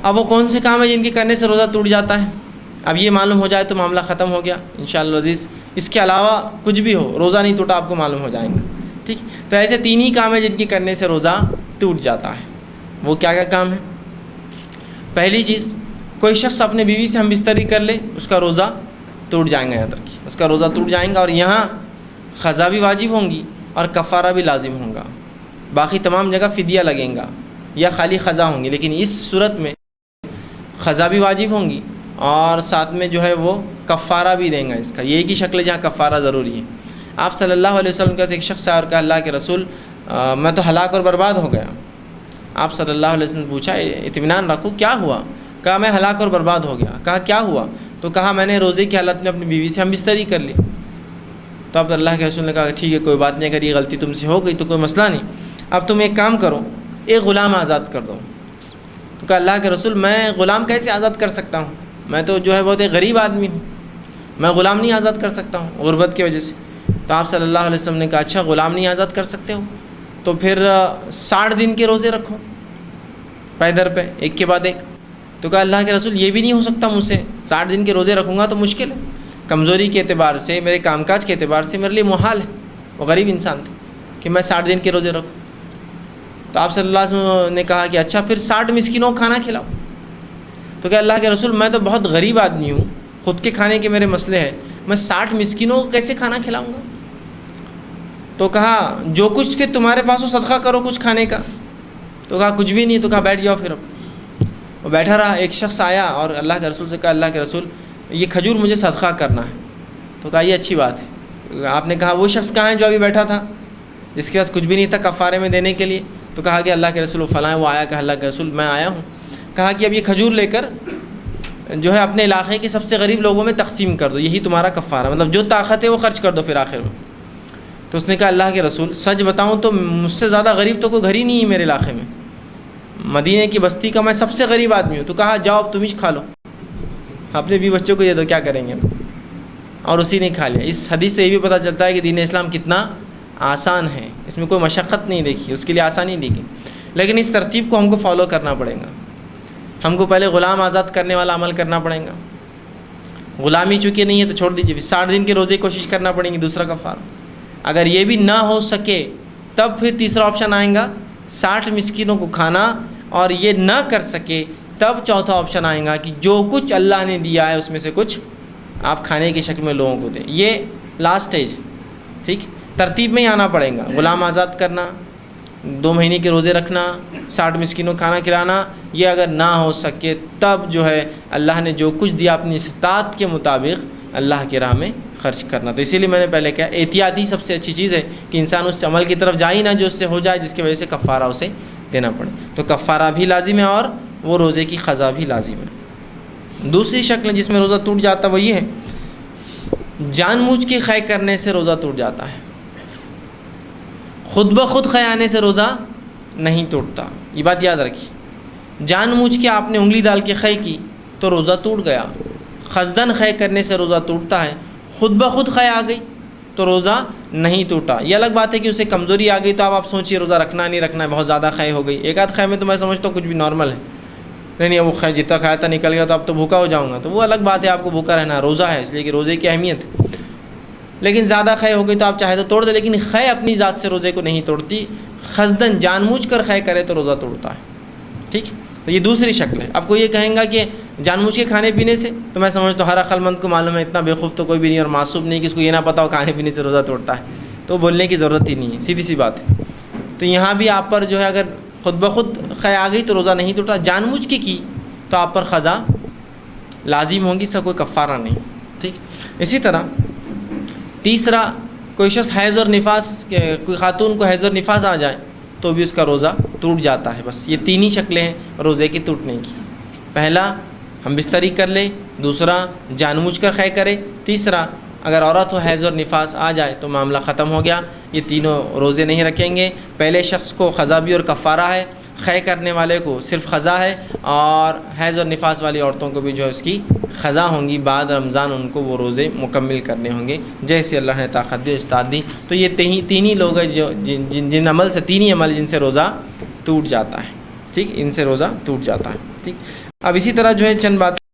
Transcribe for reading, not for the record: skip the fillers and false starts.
اب وہ کون سے کام ہیں جن کے کرنے سے روزہ ٹوٹ جاتا ہے؟ اب یہ معلوم ہو جائے تو معاملہ ختم ہو گیا انشاءاللہ عزیز. اس کے علاوہ کچھ بھی ہو روزہ نہیں ٹوٹا آپ کو معلوم ہو جائیں گا. ٹھیک، تو ایسے 3 ہی کام ہیں جن کے کرنے سے روزہ ٹوٹ جاتا ہے. وہ کیا کیا کام ہے؟ پہلی چیز، کوئی شخص اپنے بیوی سے ہم بستری کر لے، اس کا روزہ ٹوٹ جائیں گا. یہاں تک کہ اس کا روزہ ٹوٹ جائیں گا، اور یہاں قضا بھی واجب ہوں گی اور کفارہ بھی لازم ہوگا. باقی تمام جگہ فدیہ لگیں گا یا خالی قضا ہوں گی، لیکن اس صورت میں قضا بھی واجب ہوں گی اور ساتھ میں جو ہے وہ کفارہ بھی دیں گا. اس کا یہ ایک ہی شکل ہے جہاں کفارہ ضروری ہے. آپ صلی اللہ علیہ وسلم کے ایک شخص آیا اور کہا اللہ کے رسول میں تو ہلاک اور برباد ہو گیا. آپ صلی اللہ علیہ وسلم نے پوچھا اطمینان رکھو کیا ہوا؟ کہا میں ہلاک اور برباد ہو گیا. کہا کیا ہوا؟ تو کہا میں نے روزے کی حالت میں اپنی بیوی سے ہم بستری کر لی. تو اب اللہ کے رسول نے کہا ٹھیک ہے کوئی بات نہیں، اگر یہ غلطی تم سے ہو گئی تو کوئی مسئلہ نہیں، اب تم ایک کام کرو، ایک غلام آزاد کر دو. تو کہا اللہ کے رسول میں غلام کیسے آزاد کر سکتا ہوں؟ میں تو جو ہے بہت ایک غریب آدمی ہوں، میں غلام نہیں آزاد کر سکتا ہوں غربت کی وجہ سے. تو آپ صلی اللہ علیہ وسلم نے کہا اچھا غلام نہیں آزاد کر سکتے ہو تو پھر 60 دن کے روزے رکھو پیدر پہ ایک کے بعد ایک. تو کہا اللہ کے رسول یہ بھی نہیں ہو سکتا مجھ سے، 60 دن کے روزے رکھوں گا تو مشکل ہے، کمزوری کے اعتبار سے میرے کام کاج کے اعتبار سے میرے لیے محال ہے. وہ غریب انسان تھے کہ میں 60 دن کے روزے رکھوں. تو آپ صلی اللہ علیہ وسلم نے کہا کہ اچھا پھر 60 مسکینوں کو کھانا کھلاؤ. تو کہ اللہ کے رسول میں تو بہت غریب آدمی ہوں، خود کے کھانے کے میرے مسئلے ہیں، میں 60 مسکینوں کو کیسے کھانا کھلاؤں گا؟ تو کہا جو کچھ پھر تمہارے پاس ہو صدقہ کرو کچھ کھانے کا. تو کہا کچھ بھی نہیں. تو کہا بیٹھ جاؤ. پھر اب وہ بیٹھا رہا. ایک شخص آیا اور اللہ کے رسول سے کہا اللہ کے رسول یہ کھجور مجھے صدقہ کرنا ہے. تو کہا یہ اچھی بات ہے. آپ نے کہا وہ شخص کہاں ہے جو ابھی بیٹھا تھا جس کے پاس کچھ بھی نہیں تھا کفارے میں دینے کے لیے؟ تو کہا کہ اللہ کے رسول فلاں وہ آیا. کہا اللہ کے رسول میں آیا ہوں. کہا کہ اب یہ کھجور لے کر جو ہے اپنے علاقے کے سب سے غریب لوگوں میں تقسیم کر دو، یہی تمہارا کفارہ، مطلب جو طاقت ہے وہ خرچ کر دو پھر آخر میں. تو اس نے کہا اللہ کے رسول سچ بتاؤں تو مجھ سے زیادہ غریب تو کوئی گھر ہی نہیں ہے میرے علاقے میں، مدینے کی بستی کا میں سب سے غریب آدمی ہوں. تو کہا جاؤ اب تم ہی کھا لو، اپنے بھی بچوں کو دے دو، کیا کریں گے. اور اسی نے کھا لیا. اس حدیث سے یہ بھی پتہ چلتا ہے کہ دین اسلام کتنا آسان ہے، اس میں کوئی مشقت نہیں دیکھی، اس کے لیے آسانی دیکھی. لیکن اس ترتیب کو ہم کو فالو کرنا پڑے گا. ہم کو پہلے غلام آزاد کرنے والا عمل کرنا پڑے گا. غلامی چونکہ نہیں ہے تو چھوڑ دیجیے. 60 دن کے روزے کی کوشش کرنا پڑیں گی، دوسرا کفارہ. اگر یہ بھی نہ ہو سکے تب پھر تیسرا آپشن آئے گا 60 مسکینوں کو کھانا، اور یہ نہ کر سکے تب چوتھا آپشن آئے گا کہ جو کچھ اللہ نے دیا ہے اس میں سے کچھ آپ کھانے کی شکل میں لوگوں کو دیں. یہ لاسٹ سٹیج. ٹھیک، ترتیب میں ہی آنا پڑے گا. غلام آزاد کرنا، 2 مہینے کے روزے رکھنا، 60 مسکینوں کو کھانا کھلانا. یہ اگر نہ ہو سکے تب جو ہے اللہ نے جو کچھ دیا اپنی استطاعت کے مطابق اللہ کی راہ میں خرچ کرنا. تو اسی لیے میں نے پہلے کہا احتیاطی سب سے اچھی چیز ہے کہ انسان اس عمل کی طرف جائے ہی نہ جو اس سے ہو جائے جس کی وجہ سے کفارہ اسے دینا پڑے. تو کفارہ بھی لازم ہے اور وہ روزے کی قضا بھی لازم ہے. دوسری شکل جس میں روزہ ٹوٹ جاتا وہ یہ ہے جان بوجھ کے خے کرنے سے روزہ ٹوٹ جاتا ہے. خود بخود خے آنے سے روزہ نہیں ٹوٹتا. یہ بات یاد رکھیے. جان بوجھ کے آپ نے انگلی ڈال کے خے کی تو روزہ ٹوٹ گیا. قصدن خے کرنے سے روزہ ٹوٹتا ہے. خود بخود خے آ گئی تو روزہ نہیں ٹوٹا. یہ الگ بات ہے کہ اسے کمزوری آ گئی تو آپ سوچیے روزہ رکھنا نہیں رکھنا ہے، بہت زیادہ خے ہو گئی. ایک آدھ خے میں تو میں سمجھتا ہوں کچھ بھی نارمل ہے. نہیں وہ خے جتنا کھایا تھا نکل گیا تو اب تو بھوکا ہو جاؤں گا، تو وہ الگ بات ہے. آپ کو بھوکا رہنا روزہ ہے اس لیے کہ روزے کی اہمیت ہے. لیکن زیادہ خے ہو گئی تو آپ چاہے تو توڑ دیں، لیکن خے اپنی ذات سے روزے کو نہیں توڑتی. قصدن جان بوجھ کر خے کرے تو روزہ توڑتا ہے. ٹھیک، تو یہ دوسری شکل ہے. آپ کو یہ کہیں گا کہ جان بوجھ کے کھانے پینے سے، تو میں سمجھتا ہوں ہر عقل مند کو معلوم ہے، اتنا بیوقوف تو کوئی بھی نہیں اور معصوم نہیں کہ اس کو یہ نہ پتہ ہو کھانے پینے سے روزہ توڑتا ہے. تو بولنے کی ضرورت ہی نہیں ہے، سیدھی سی بات ہے. تو یہاں بھی آپ پر جو ہے اگر خود بخود خے آ گئی تو روزہ نہیں ٹوٹا. جان بوجھ کے کی تو آپ پر قضا لازم ہوگی، اس کا کوئی کفارہ نہیں. ٹھیک، اسی طرح تیسرا کوئی شخص حیض اور نفاس، کوئی خاتون کو حیض اور نفاس آ جائے تو بھی اس کا روزہ ٹوٹ جاتا ہے. بس یہ 3 ہی شکلیں ہیں روزے کی ٹوٹنے کی. پہلا ہم بستری کر لیں، دوسرا جان بوجھ کر خے کرے، تیسرا اگر عورت ہو حیض اور نفاس آ جائے تو معاملہ ختم ہو گیا. یہ تینوں روزے نہیں رکھیں گے. پہلے شخص کو قضا بھی اور کفارہ ہے، خے کرنے والے کو صرف قضا ہے، اور حیض اور نفاس والی عورتوں کو بھی جو ہے اس کی قضا ہوں گی. بعد رمضان ان کو وہ روزے مکمل کرنے ہوں گے جیسے اللہ نے طاقت دی استاد دی. تو یہ 3 ہی لوگ ہیں جو جن عمل سے 3 ہی عمل جن سے روزہ ٹوٹ جاتا ہے. ٹھیک، ان سے روزہ ٹوٹ جاتا ہے. ٹھیک. اب اسی طرح جو ہے چند بات